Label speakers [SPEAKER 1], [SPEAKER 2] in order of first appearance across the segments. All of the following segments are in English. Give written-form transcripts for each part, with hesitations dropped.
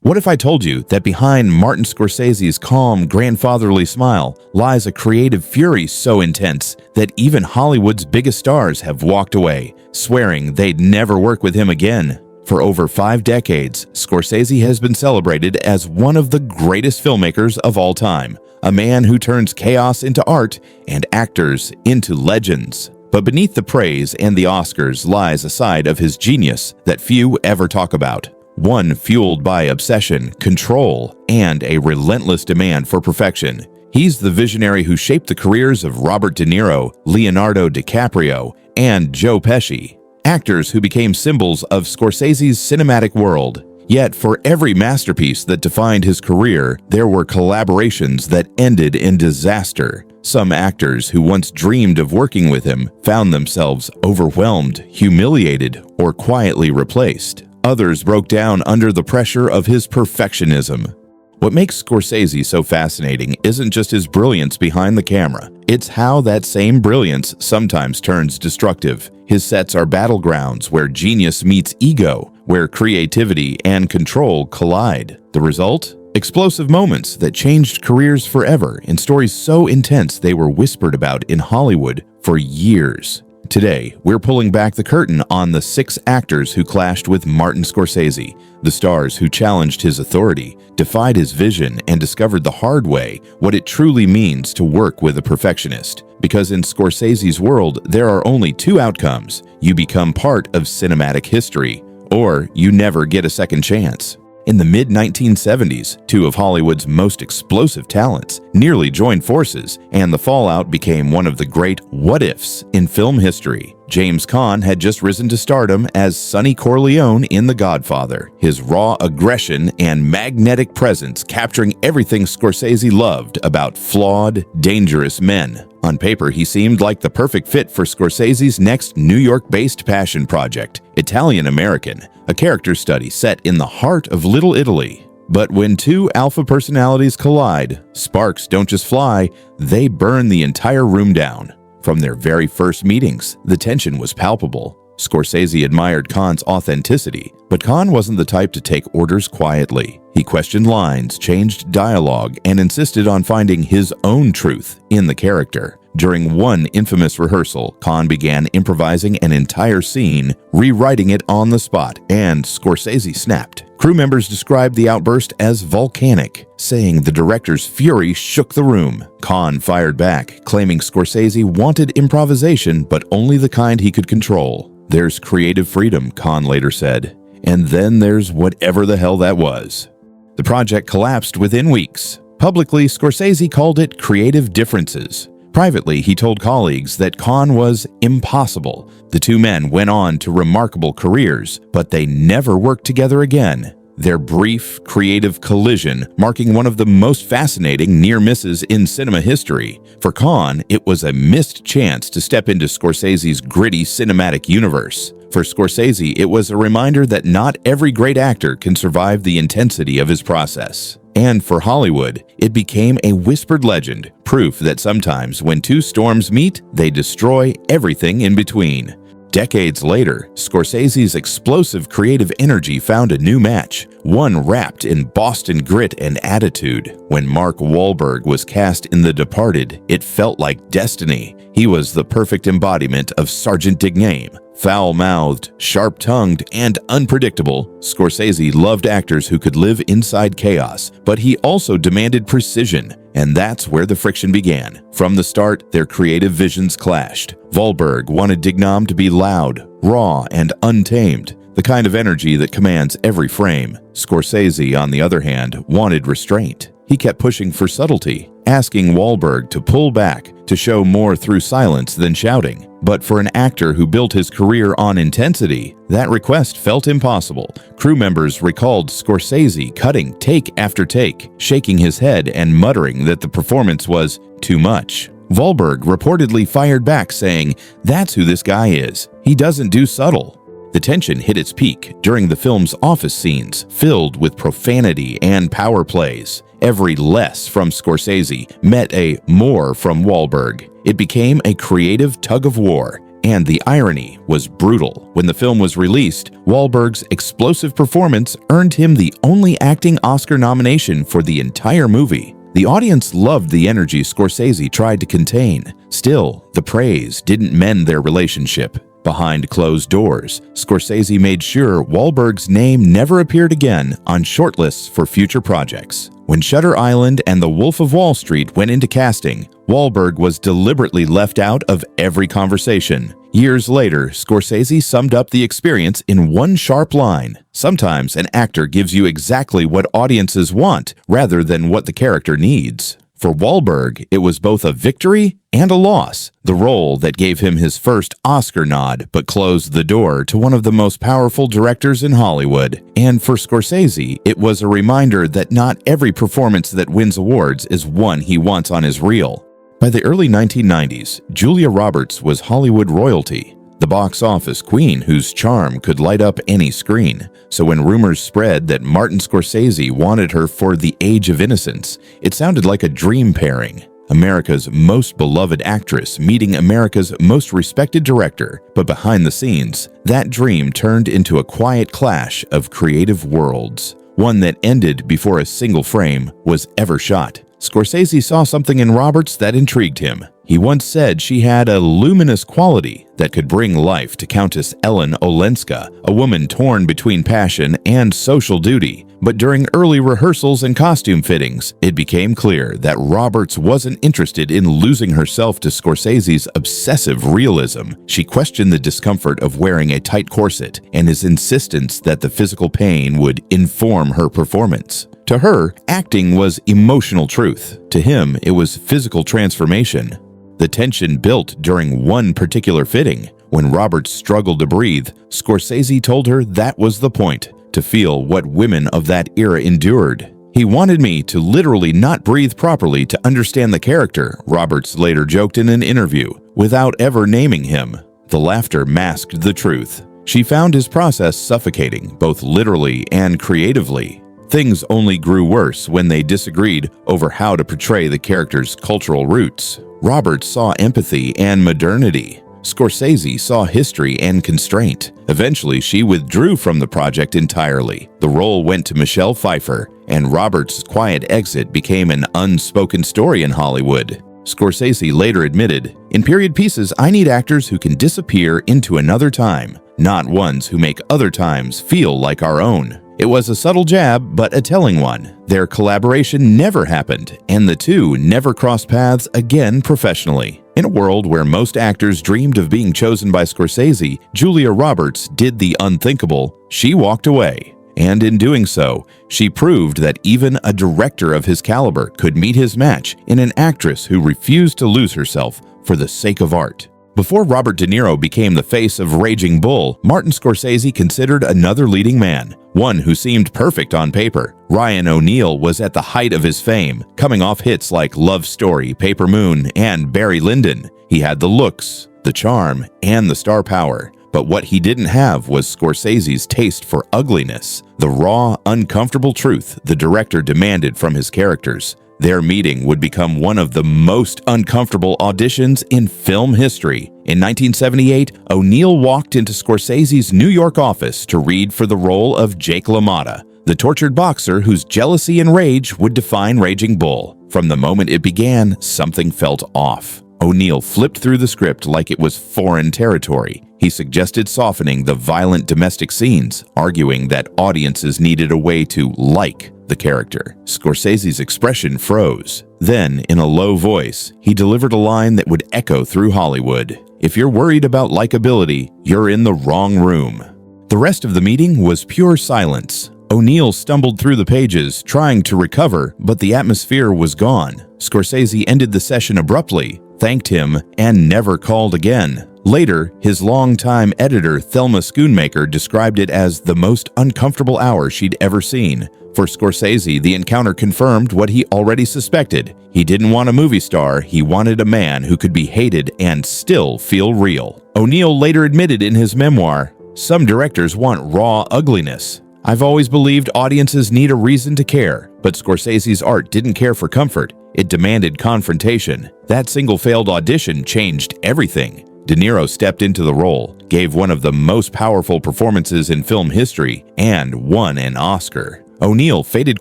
[SPEAKER 1] What if I told you that behind Martin Scorsese's calm, grandfatherly smile lies a creative fury so intense that even Hollywood's biggest stars have walked away, swearing they'd never work with him again? For over 5 decades, Scorsese has been celebrated as one of the greatest filmmakers of all time, a man who turns chaos into art and actors into legends. But beneath the praise and the Oscars lies a side of his genius that few ever talk about. One fueled by obsession, control, and a relentless demand for perfection. He's the visionary who shaped the careers of Robert De Niro, Leonardo DiCaprio, and Joe Pesci, actors who became symbols of Scorsese's cinematic world. Yet for every masterpiece that defined his career, there were collaborations that ended in disaster. Some actors who once dreamed of working with him found themselves overwhelmed, humiliated, or quietly replaced. Others broke down under the pressure of his perfectionism. What makes Scorsese so fascinating isn't just his brilliance behind the camera. It's how that same brilliance sometimes turns destructive. His sets are battlegrounds where genius meets ego, where creativity and control collide. The result? Explosive moments that changed careers forever in stories so intense they were whispered about in Hollywood for years. Today, we're pulling back the curtain on the 6 actors who clashed with Martin Scorsese, the stars who challenged his authority, defied his vision, and discovered the hard way what it truly means to work with a perfectionist. Because in Scorsese's world, there are only 2 outcomes. You become part of cinematic history, or you never get a second chance. In the mid-1970s, 2 of Hollywood's most explosive talents nearly joined forces, and the fallout became one of the great what-ifs in film history. James Caan had just risen to stardom as Sonny Corleone in The Godfather, his raw aggression and magnetic presence capturing everything Scorsese loved about flawed, dangerous men. On paper, he seemed like the perfect fit for Scorsese's next New York-based passion project, Italian-American, a character study set in the heart of Little Italy. But when 2 alpha personalities collide, sparks don't just fly, they burn the entire room down. From their very first meetings, the tension was palpable. Scorsese admired Caan's authenticity, but Caan wasn't the type to take orders quietly. He questioned lines, changed dialogue, and insisted on finding his own truth in the character. During one infamous rehearsal, Caan began improvising an entire scene, rewriting it on the spot, and Scorsese snapped. Crew members described the outburst as volcanic, saying the director's fury shook the room. Caan fired back, claiming Scorsese wanted improvisation, but only the kind he could control. "There's creative freedom," Caan later said, "and then there's whatever the hell that was." The project collapsed within weeks. Publicly, Scorsese called it creative differences. Privately, he told colleagues that Caan was impossible. The 2 men went on to remarkable careers, but they never worked together again. Their brief, creative collision marking one of the most fascinating near misses in cinema history. For Caan, it was a missed chance to step into Scorsese's gritty cinematic universe. For Scorsese, it was a reminder that not every great actor can survive the intensity of his process. And for Hollywood, it became a whispered legend, proof that sometimes when 2 storms meet, they destroy everything in between. Decades later, Scorsese's explosive creative energy found a new match, one wrapped in Boston grit and attitude. When Mark Wahlberg was cast in The Departed, it felt like destiny. He was the perfect embodiment of Sergeant Digname. Foul-mouthed, sharp-tongued, and unpredictable, Scorsese loved actors who could live inside chaos, but he also demanded precision, and that's where the friction began. From the start, their creative visions clashed. Wahlberg wanted Digname to be loud, raw, and untamed, the kind of energy that commands every frame. Scorsese, on the other hand, wanted restraint. He kept pushing for subtlety, asking Wahlberg to pull back, to show more through silence than shouting. But for an actor who built his career on intensity, that request felt impossible. Crew members recalled Scorsese cutting take after take, shaking his head and muttering that the performance was too much. Wahlberg reportedly fired back saying, "That's who this guy is. He doesn't do subtle." The tension hit its peak during the film's office scenes, filled with profanity and power plays. Every less from Scorsese met a more from Wahlberg. It became a creative tug-of-war. and the irony was brutal. When the film was released, Wahlberg's explosive performance earned him the only acting Oscar nomination for the entire movie. The audience loved the energy Scorsese tried to contain. Still, the praise didn't mend their relationship. Behind closed doors, Scorsese made sure Wahlberg's name never appeared again on shortlists for future projects. When Shutter Island and The Wolf of Wall Street went into casting, Wahlberg was deliberately left out of every conversation. Years later, Scorsese summed up the experience in one sharp line. Sometimes an actor gives you exactly what audiences want rather than what the character needs. For Wahlberg, it was both a victory and a loss, the role that gave him his first Oscar nod but closed the door to one of the most powerful directors in Hollywood. And for Scorsese, it was a reminder that not every performance that wins awards is one he wants on his reel. By the early 1990s, Julia Roberts was Hollywood royalty, the box office queen whose charm could light up any screen. So when rumors spread that Martin Scorsese wanted her for The Age of Innocence, it sounded like a dream pairing. America's most beloved actress meeting America's most respected director. But behind the scenes, that dream turned into a quiet clash of creative worlds, one that ended before a single frame was ever shot. Scorsese saw something in Roberts that intrigued him. He once said she had a luminous quality that could bring life to Countess Ellen Olenska, a woman torn between passion and social duty. But during early rehearsals and costume fittings, it became clear that Roberts wasn't interested in losing herself to Scorsese's obsessive realism. She questioned the discomfort of wearing a tight corset and his insistence that the physical pain would inform her performance. To her, acting was emotional truth. To him, it was physical transformation. The tension built during one particular fitting. When Roberts struggled to breathe, Scorsese told her that was the point, to feel what women of that era endured. He wanted me to literally not breathe properly to understand the character, Roberts later joked in an interview, without ever naming him. The laughter masked the truth. She found his process suffocating, both literally and creatively. Things only grew worse when they disagreed over how to portray the character's cultural roots. Roberts saw empathy and modernity. Scorsese saw history and constraint. Eventually, she withdrew from the project entirely. The role went to Michelle Pfeiffer, and Roberts' quiet exit became an unspoken story in Hollywood. Scorsese later admitted, "In period pieces, I need actors who can disappear into another time, not ones who make other times feel like our own." It was a subtle jab, but a telling one. Their collaboration never happened, and the two never crossed paths again professionally. In a world where most actors dreamed of being chosen by Scorsese, Julia Roberts did the unthinkable. She walked away. And in doing so, she proved that even a director of his caliber could meet his match in an actress who refused to lose herself for the sake of art. Before Robert De Niro became the face of Raging Bull, Martin Scorsese considered another leading man, one who seemed perfect on paper. Ryan O'Neal was at the height of his fame, coming off hits like Love Story, Paper Moon, and Barry Lyndon. He had the looks, the charm, and the star power. But what he didn't have was Scorsese's taste for ugliness, the raw, uncomfortable truth the director demanded from his characters. Their meeting would become one of the most uncomfortable auditions in film history. In 1978, O'Neal walked into Scorsese's New York office to read for the role of Jake LaMotta, the tortured boxer whose jealousy and rage would define Raging Bull. From the moment it began, something felt off. O'Neal flipped through the script like it was foreign territory. He suggested softening the violent domestic scenes, arguing that audiences needed a way to like the character. Scorsese's expression froze. Then, in a low voice, he delivered a line that would echo through Hollywood. "If you're worried about likability, you're in the wrong room." The rest of the meeting was pure silence. O'Neal stumbled through the pages, trying to recover, but the atmosphere was gone. Scorsese ended the session abruptly, thanked him, and never called again. Later, his longtime editor Thelma Schoonmaker described it as the most uncomfortable hour she'd ever seen. For Scorsese, the encounter confirmed what he already suspected. He didn't want a movie star, he wanted a man who could be hated and still feel real. O'Neal later admitted in his memoir, "Some directors want raw ugliness. I've always believed audiences need a reason to care, but Scorsese's art didn't care for comfort. It demanded confrontation. That single failed audition changed everything." De Niro stepped into the role, gave one of the most powerful performances in film history, and won an Oscar. O'Neill faded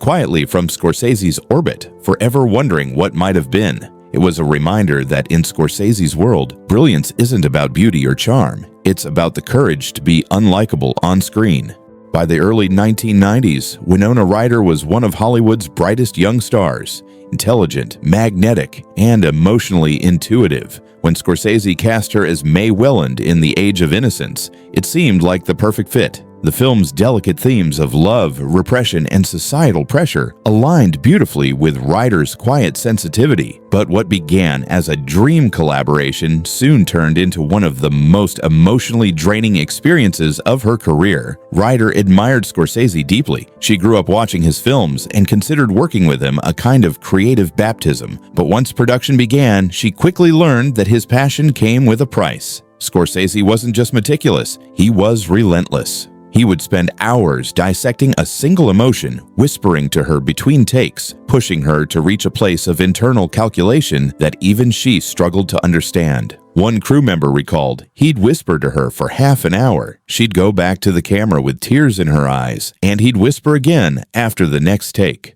[SPEAKER 1] quietly from Scorsese's orbit, forever wondering what might have been. It was a reminder that in Scorsese's world, brilliance isn't about beauty or charm. It's about the courage to be unlikable on screen. By the early 1990s, Winona Ryder was one of Hollywood's brightest young stars, intelligent, magnetic, and emotionally intuitive. When Scorsese cast her as Mae Welland in The Age of Innocence, it seemed like the perfect fit. The film's delicate themes of love, repression, and societal pressure aligned beautifully with Ryder's quiet sensitivity. But what began as a dream collaboration soon turned into one of the most emotionally draining experiences of her career. Ryder admired Scorsese deeply. She grew up watching his films and considered working with him a kind of creative baptism. But once production began, she quickly learned that his passion came with a price. Scorsese wasn't just meticulous, he was relentless. He would spend hours dissecting a single emotion, whispering to her between takes, pushing her to reach a place of internal calculation that even she struggled to understand. One crew member recalled, he'd whisper to her for half an hour. She'd go back to the camera with tears in her eyes, and he'd whisper again after the next take.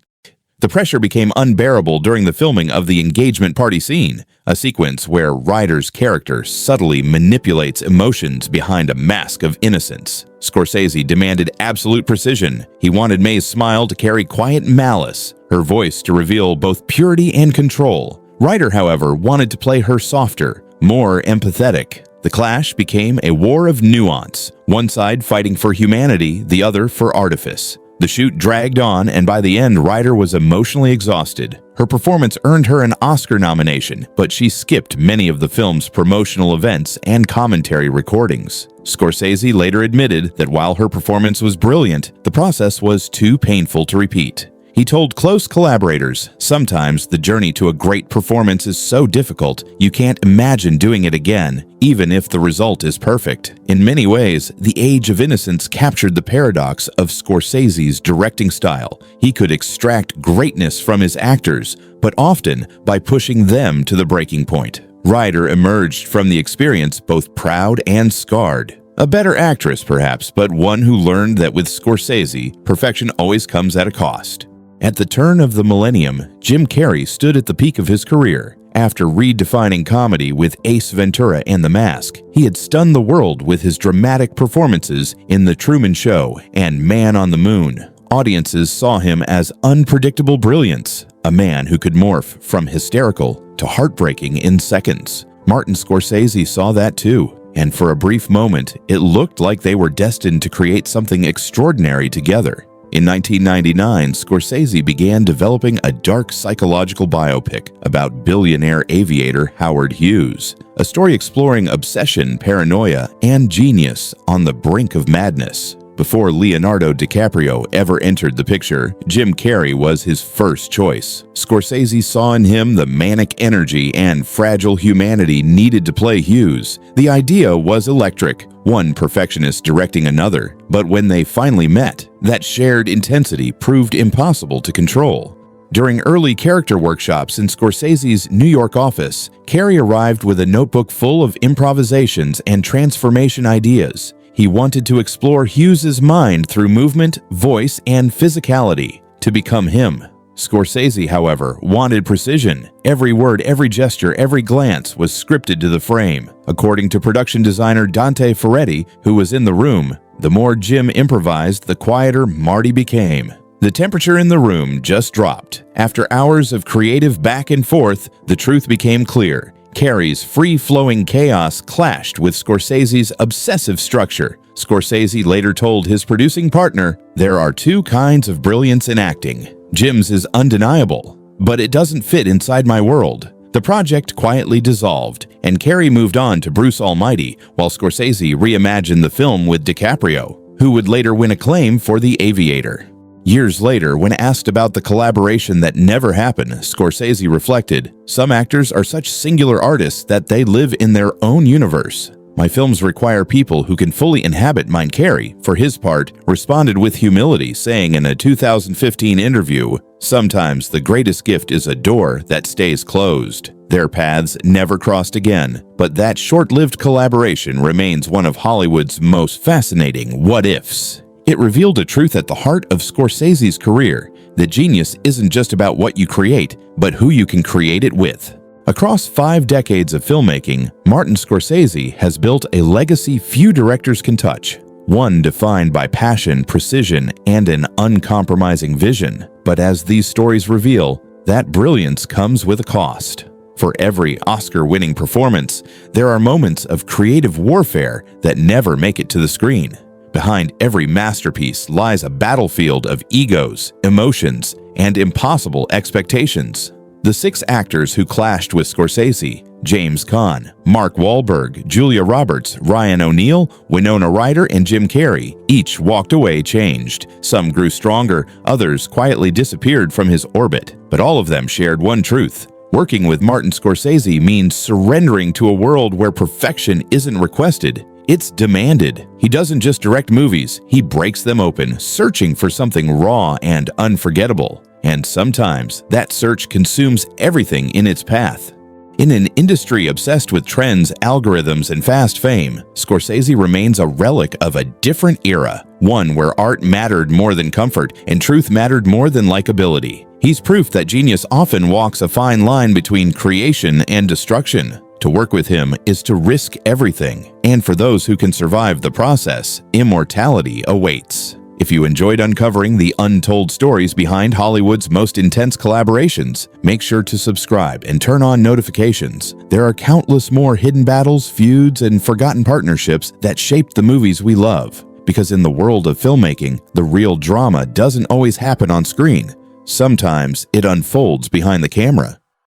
[SPEAKER 1] The pressure became unbearable during the filming of the engagement party scene, a sequence where Ryder's character subtly manipulates emotions behind a mask of innocence. Scorsese demanded absolute precision. He wanted Mae's smile to carry quiet malice, her voice to reveal both purity and control. Ryder, however, wanted to play her softer, more empathetic. The clash became a war of nuance, one side fighting for humanity, the other for artifice. The shoot dragged on, and by the end, Ryder was emotionally exhausted. Her performance earned her an Oscar nomination, but she skipped many of the film's promotional events and commentary recordings. Scorsese later admitted that while her performance was brilliant, the process was too painful to repeat. He told close collaborators, "Sometimes the journey to a great performance is so difficult, you can't imagine doing it again, even if the result is perfect." In many ways, The Age of Innocence captured the paradox of Scorsese's directing style. He could extract greatness from his actors, but often by pushing them to the breaking point. Ryder emerged from the experience both proud and scarred. A better actress, perhaps, but one who learned that with Scorsese, perfection always comes at a cost. At the turn of the millennium, Jim Carrey stood at the peak of his career. After redefining comedy with Ace Ventura and The Mask, he had stunned the world with his dramatic performances in The Truman Show and Man on the Moon. Audiences saw him as unpredictable brilliance, a man who could morph from hysterical to heartbreaking in seconds. Martin Scorsese saw that too, and for a brief moment, it looked like they were destined to create something extraordinary together. In 1999, Scorsese began developing a dark psychological biopic about billionaire aviator Howard Hughes, a story exploring obsession, paranoia, and genius on the brink of madness. Before Leonardo DiCaprio ever entered the picture, Jim Carrey was his first choice. Scorsese saw in him the manic energy and fragile humanity needed to play Hughes. The idea was electric, one perfectionist directing another, but when they finally met, that shared intensity proved impossible to control. During early character workshops in Scorsese's New York office, Carrey arrived with a notebook full of improvisations and transformation ideas. He wanted to explore Hughes's mind through movement, voice, and physicality to become him. Scorsese, however, wanted precision. Every word, every gesture, every glance was scripted to the frame. According to production designer Dante Ferretti, who was in the room, the more Jim improvised, the quieter Marty became. The temperature in the room just dropped. After hours of creative back and forth, the truth became clear. Carrey's free-flowing chaos clashed with Scorsese's obsessive structure. Scorsese later told his producing partner, "There are two kinds of brilliance in acting. Jim's is undeniable, but it doesn't fit inside my world." The project quietly dissolved, and Carrey moved on to Bruce Almighty, while Scorsese reimagined the film with DiCaprio, who would later win acclaim for The Aviator. Years later, when asked about the collaboration that never happened, Scorsese reflected, "Some actors are such singular artists that they live in their own universe. My films require people who can fully inhabit mine." Carrey, for his part, responded with humility, saying in a 2015 interview, Sometimes the greatest gift is a door that stays closed. Their paths never crossed again, but that short-lived collaboration remains one of Hollywood's most fascinating what-ifs. It revealed a truth at the heart of Scorsese's career, that genius isn't just about what you create, but who you can create it with. Across 5 decades of filmmaking, Martin Scorsese has built a legacy few directors can touch. One defined by passion, precision, and an uncompromising vision. But as these stories reveal, that brilliance comes with a cost. For every Oscar-winning performance, there are moments of creative warfare that never make it to the screen. Behind every masterpiece lies a battlefield of egos, emotions, and impossible expectations. The 6 actors who clashed with Scorsese, James Caan, Mark Wahlberg, Julia Roberts, Ryan O'Neal, Winona Ryder, and Jim Carrey, each walked away changed. Some grew stronger, others quietly disappeared from his orbit. But all of them shared one truth. Working with Martin Scorsese means surrendering to a world where perfection isn't requested. It's demanded. He doesn't just direct movies, he breaks them open, searching for something raw and unforgettable. And sometimes that search consumes everything in its path. In an industry obsessed with trends, algorithms, and fast fame, Scorsese remains a relic of a different era, one where art mattered more than comfort and truth mattered more than likability. He's proof that genius often walks a fine line between creation and destruction. To work with him is to risk everything, and for those who can survive the process, immortality awaits. If you enjoyed uncovering the untold stories behind Hollywood's most intense collaborations, make sure to subscribe and turn on notifications. There are countless more hidden battles, feuds, and forgotten partnerships that shape the movies we love. Because in the world of filmmaking, the real drama doesn't always happen on screen. Sometimes it unfolds behind the camera.